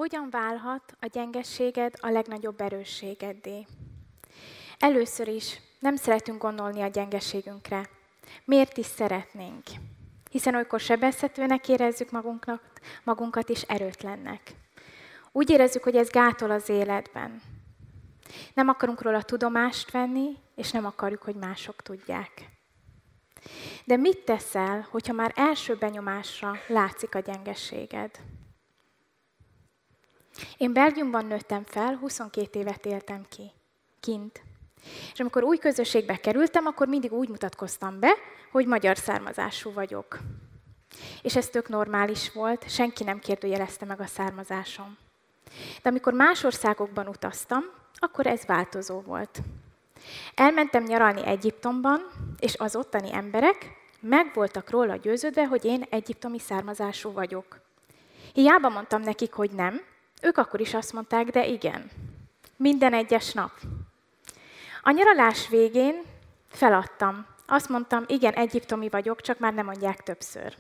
Hogyan válhat a gyengességed a legnagyobb erősségeddé? Először is nem szeretünk gondolni a gyengeségünkre. Miért is szeretnénk? Hiszen olykor sebezhetőnek érezzük magunkat és erőtlennek. Úgy érezzük, hogy ez gátol az életben. Nem akarunk róla tudomást venni, és nem akarjuk, hogy mások tudják. De mit teszel, hogyha már első benyomásra látszik a gyengeséged? Én Belgiumban nőttem fel, 22 évet éltem kint. És amikor új közösségbe kerültem, akkor mindig úgy mutatkoztam be, hogy magyar származású vagyok. És ez tök normális volt, senki nem kérdőjelezte meg a származásom. De amikor más országokban utaztam, akkor ez változó volt. Elmentem nyaralni Egyiptomban, és az ottani emberek meg voltak róla győződve, hogy én egyiptomi származású vagyok. Hiába mondtam nekik, hogy nem, ők akkor is azt mondták, de igen. Minden egyes nap. A nyaralás végén feladtam. Azt mondtam, igen, egyiptomi vagyok, csak már nem mondják többször.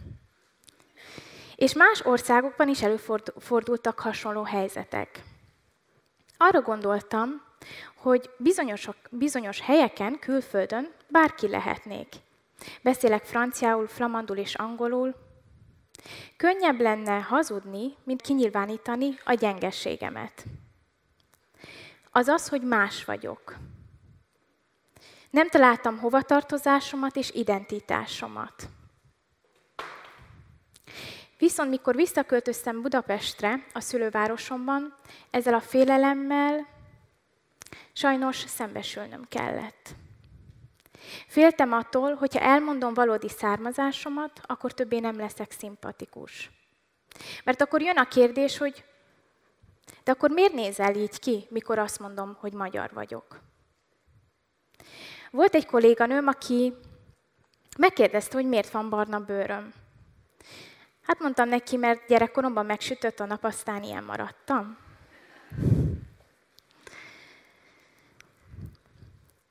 És más országokban is előfordultak hasonló helyzetek. Arra gondoltam, hogy bizonyos helyeken, külföldön bárki lehetnék. Beszélek franciául, flamandul és angolul. Könnyebb lenne hazudni, mint kinyilvánítani a gyengességemet. Az, hogy más vagyok. Nem találtam hovatartozásomat és identitásomat. Viszont mikor visszaköltöztem Budapestre, a szülővárosomban, ezzel a félelemmel sajnos szembesülnöm kellett. Féltem attól, hogyha elmondom valódi származásomat, akkor többé nem leszek szimpatikus. Mert akkor jön a kérdés, hogy de akkor miért nézel így ki, mikor azt mondom, hogy magyar vagyok? Volt egy kolléganőm, aki megkérdezte, hogy miért van barna bőröm. Hát mondtam neki, mert gyerekkoromban megsütött a nap, aztán ilyen maradtam.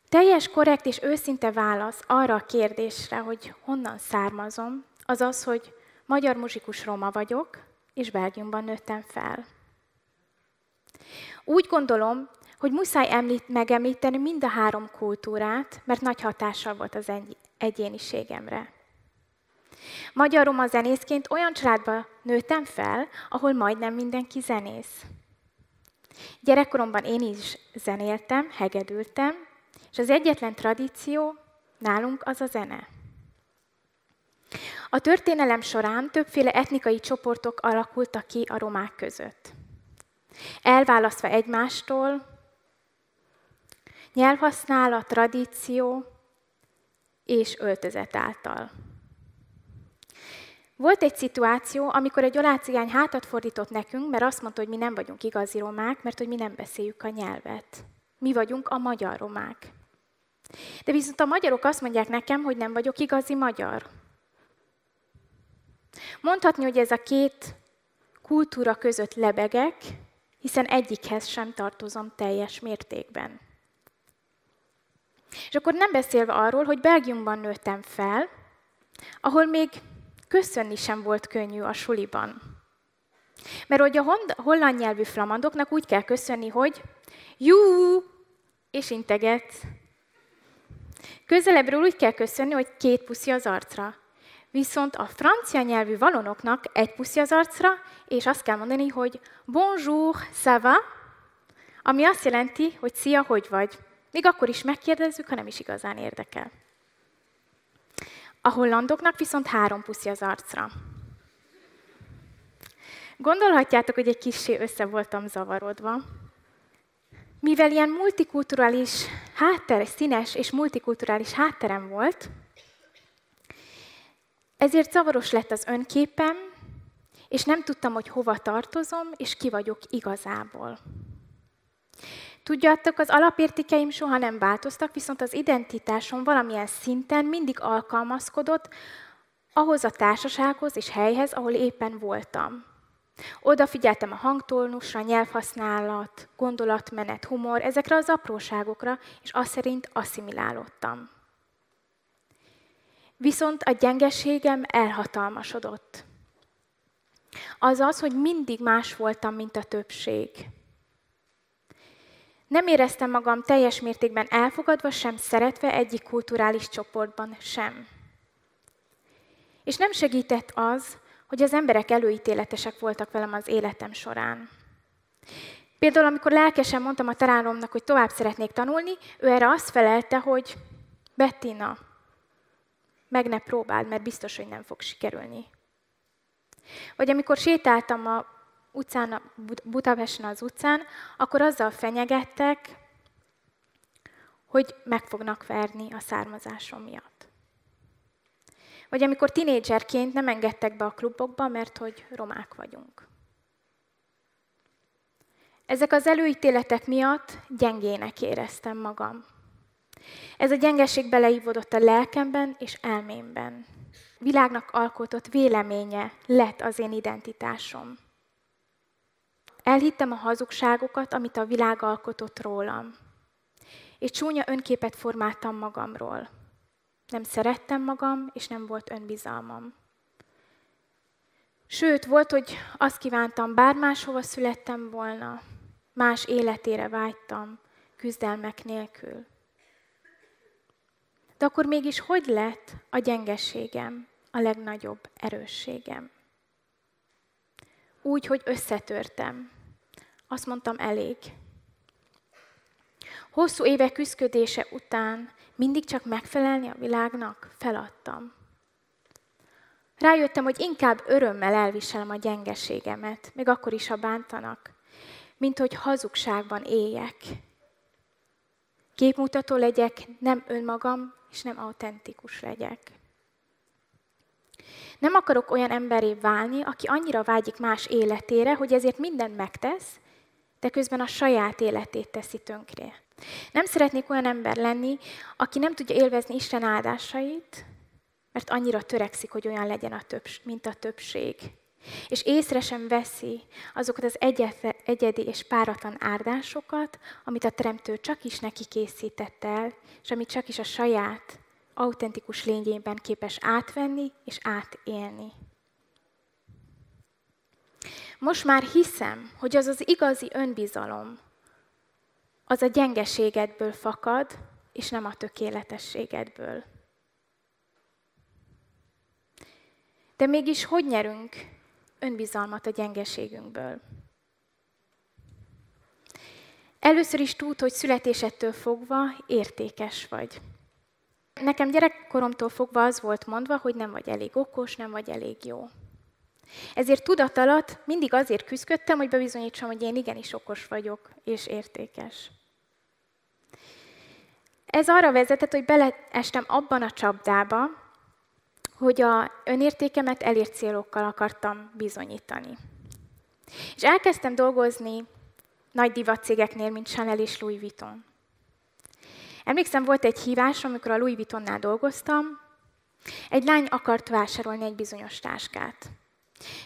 Teljes, korrekt és őszinte válasz arra a kérdésre, hogy honnan származom, az az, hogy magyar muzsikus roma vagyok, és Belgiumban nőttem fel. Úgy gondolom, hogy muszáj megemlíteni mind a három kultúrát, mert nagy hatással volt az egyéniségemre. Magyar-roma zenészként olyan családba nőttem fel, ahol majdnem mindenki zenész. Gyerekkoromban én is zenéltem, hegedültem, és az egyetlen tradíció nálunk az a zene. A történelem során többféle etnikai csoportok alakultak ki a romák között. Elválasztva egymástól, nyelvhasználat, tradíció és öltözet által. Volt egy szituáció, amikor egy olácigány hátat fordított nekünk, mert azt mondta, hogy mi nem vagyunk igazi romák, mert hogy mi nem beszéljük a nyelvet. Mi vagyunk a magyar romák. De viszont a magyarok azt mondják nekem, hogy nem vagyok igazi magyar. Mondhatni, hogy ez a két kultúra között lebegek, hiszen egyikhez sem tartozom teljes mértékben. És akkor nem beszélve arról, hogy Belgiumban nőttem fel, ahol még köszönni sem volt könnyű a suliban. Mert hogy a holland nyelvű flamandoknak úgy kell köszönni, hogy jú, és integet. Közelebbről úgy kell köszönni, hogy 2 puszi az arcra. Viszont a francia nyelvű valonoknak 1 puszi az arcra, és azt kell mondani, hogy bonjour, ça va? Ami azt jelenti, hogy szia, hogy vagy. Még akkor is megkérdezzük, ha nem is igazán érdekel. A hollandoknak viszont 3 puszi az arcra. Gondolhatjátok, hogy egy kissé össze voltam zavarodva. Mivel ilyen multikulturális színes és multikulturális hátterem volt, ezért zavaros lett az önképem, és nem tudtam, hogy hova tartozom, és ki vagyok igazából. Tudjátok, az alapértékeim soha nem változtak, viszont az identitásom valamilyen szinten mindig alkalmazkodott ahhoz a társasághoz és helyhez, ahol éppen voltam. Odafigyeltem a hangtónusra, nyelvhasználat, gondolatmenet, humor, ezekre az apróságokra, és azt szerint asszimilálódtam. Viszont a gyengeségem elhatalmasodott. az az, hogy mindig más voltam, mint a többség. Nem éreztem magam teljes mértékben elfogadva, sem szeretve egyik kulturális csoportban sem. És nem segített az, hogy az emberek előítéletesek voltak velem az életem során. Például, amikor lelkesen mondtam a tanáromnak, hogy tovább szeretnék tanulni, ő erre azt felelte, hogy Bettina, meg ne próbáld, mert biztos, hogy nem fog sikerülni. Vagy amikor sétáltam a utcán, Budapesten az utcán, akkor azzal fenyegettek, hogy meg fognak verni a származásom miatt. Vagy amikor tinédzserként nem engedtek be a klubokba, mert hogy romák vagyunk. Ezek az előítéletek miatt gyengének éreztem magam. Ez a gyengeség beleívódott a lelkemben és elmémben. Világnak alkotott véleménye lett az én identitásom. Elhittem a hazugságokat, amit a világ alkotott rólam. És csúnya önképet formáltam magamról. Nem szerettem magam, és nem volt önbizalmam. Sőt, volt, hogy azt kívántam, bár máshova születtem volna, más életére vágytam, küzdelmek nélkül. De akkor mégis hogy lett a gyengeségem a legnagyobb erősségem? Úgy, hogy összetörtem. Azt mondtam, elég. Hosszú évek küszködése után mindig csak megfelelni a világnak feladtam. Rájöttem, hogy inkább örömmel elviselem a gyengeségemet, még akkor is, ha bántanak, mint hogy hazugságban éljek. Képmutató legyek, nem önmagam, és nem autentikus legyek. Nem akarok olyan emberré válni, aki annyira vágyik más életére, hogy ezért mindent megtesz, de közben a saját életét teszi tönkre. Nem szeretnék olyan ember lenni, aki nem tudja élvezni Isten áldásait, mert annyira törekszik, hogy olyan legyen, mint a többség. És észre sem veszi azokat az egyedi és páratlan áldásokat, amit a Teremtő csak is neki készített el, és amit csak is a saját autentikus lényében képes átvenni és átélni. Most már hiszem, hogy az az igazi önbizalom, az a gyengeségedből fakad, és nem a tökéletességedből. De mégis hogy nyerünk önbizalmat a gyengeségünkből? Először is tudd, hogy születésedtől fogva értékes vagy. Nekem gyerekkoromtól fogva az volt mondva, hogy nem vagy elég okos, nem vagy elég jó. Ezért tudat alatt mindig azért küzdöttem, hogy bebizonyítsam, hogy én igenis okos vagyok és értékes. Ez arra vezetett, hogy beleestem abban a csapdába, hogy az önértékemet elért célokkal akartam bizonyítani. És elkezdtem dolgozni nagy divatcégeknél, mint Chanel és Louis Vuitton. Emlékszem, volt egy hívás, amikor a Louis Vuittonnál dolgoztam, egy lány akart vásárolni egy bizonyos táskát.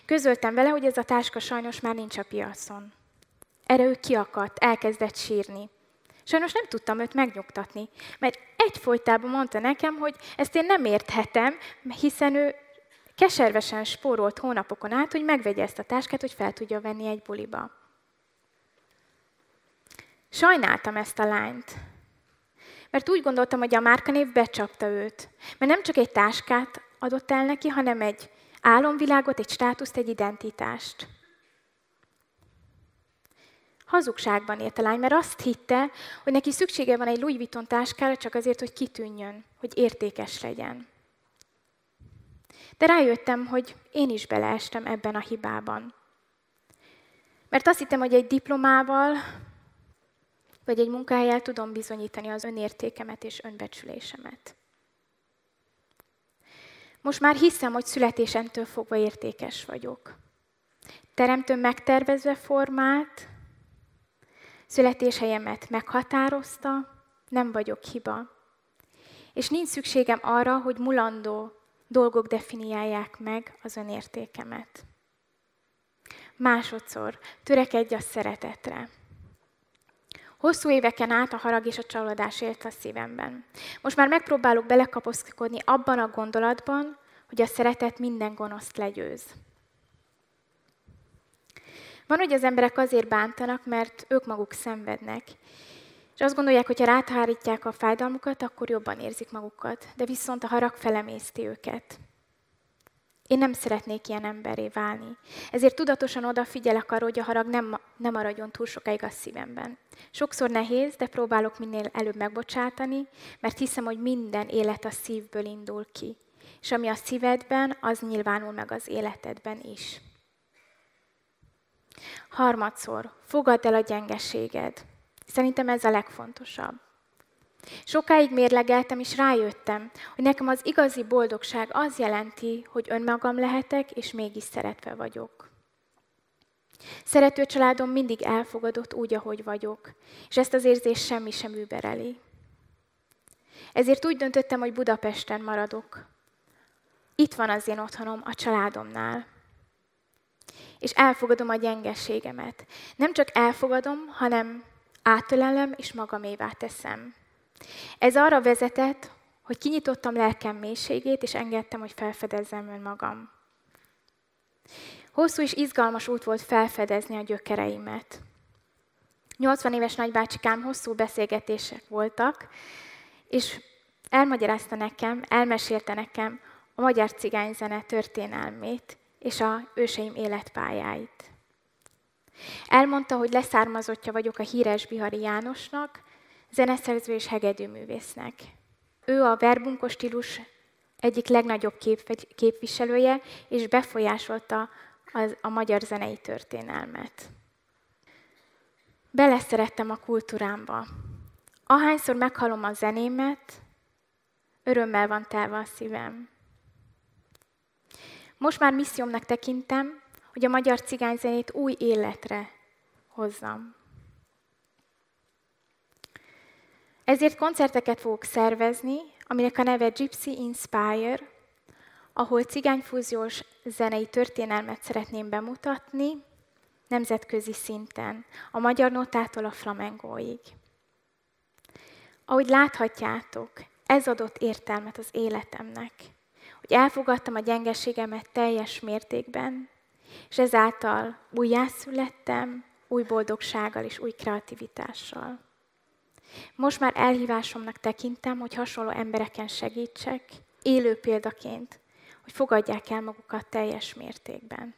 Közöltem vele, hogy ez a táska sajnos már nincs a piacon. Erre ő kiakadt, elkezdett sírni. Sajnos nem tudtam őt megnyugtatni, mert egyfolytában mondta nekem, hogy ezt én nem érthetem, hiszen ő keservesen spórolt hónapokon át, hogy megvegye ezt a táskát, hogy fel tudja venni egy buliba. Sajnáltam ezt a lányt, mert úgy gondoltam, hogy a márkanév becsapta őt. Mert nem csak egy táskát adott el neki, hanem egy álomvilágot, egy státuszt, egy identitást. Hazugságban élt a lány, mert azt hitte, hogy neki szüksége van egy Louis Vuitton táskára csak azért, hogy kitűnjön, hogy értékes legyen. De rájöttem, hogy én is beleestem ebben a hibában. Mert azt hittem, hogy egy diplomával, vagy egy munkahellyel tudom bizonyítani az önértékemet és önbecsülésemet. Most már hiszem, hogy születésemtől fogva értékes vagyok. Teremtőm megtervezve formált, születéshelyemet meghatározta, nem vagyok hiba. És nincs szükségem arra, hogy mulandó dolgok definiálják meg az önértékemet. Másodszor, törekedj a szeretetre. Hosszú éveken át a harag és a csalódás élt a szívemben. Most már megpróbálok belekapaszkodni abban a gondolatban, hogy a szeretet minden gonoszt legyőz. Van, hogy az emberek azért bántanak, mert ők maguk szenvednek. És azt gondolják, hogy ha ráthárítják a fájdalmukat, akkor jobban érzik magukat. De viszont a harag felemészti őket. Én nem szeretnék ilyen emberré válni. Ezért tudatosan odafigyelek arra, hogy a harag nem maradjon túl sokáig a szívemben. Sokszor nehéz, de próbálok minél előbb megbocsátani, mert hiszem, hogy minden élet a szívből indul ki. És ami a szívedben, az nyilvánul meg az életedben is. Harmadszor, fogadd el a gyengeséged. Szerintem ez a legfontosabb. Sokáig mérlegeltem, és rájöttem, hogy nekem az igazi boldogság az jelenti, hogy önmagam lehetek, és mégis szeretve vagyok. Szerető családom mindig elfogadott úgy, ahogy vagyok, és ezt az érzést semmi sem übereli. Ezért úgy döntöttem, hogy Budapesten maradok. Itt van az én otthonom, a családomnál. És elfogadom a gyengeségemet. Nem csak elfogadom, hanem átölelem és magamévá teszem. Ez arra vezetett, hogy kinyitottam lelkem mélységét, és engedtem, hogy felfedezzem önmagam. Hosszú és izgalmas út volt felfedezni a gyökereimet. 80 éves nagybácsikám hosszú beszélgetések voltak, és elmesélte nekem a magyar cigányzene történelmét és a őseim életpályáit. Elmondta, hogy leszármazottja vagyok a híres Bihari Jánosnak, zeneszerző és hegedűművésznek. Ő a verbunkos stílus egyik legnagyobb képviselője, és befolyásolta a magyar zenei történelmet. Beleszerettem a kultúrámba. Ahányszor meghallom a zenémet, örömmel van telve a szívem. Most már missziómnak tekintem, hogy a magyar cigányzenét új életre hozzam. Ezért koncerteket fogok szervezni, aminek a neve Gypsy Inspire, ahol cigányfúziós zenei történelmet szeretném bemutatni nemzetközi szinten, a magyar nótától a flamencóig. Ahogy láthatjátok, ez adott értelmet az életemnek, hogy elfogadtam a gyengeségemet teljes mértékben, és ezáltal újjászülettem, új boldogsággal és új kreativitással. Most már elhívásomnak tekintem, hogy hasonló embereken segítsek, élő példaként, hogy fogadják el magukat teljes mértékben.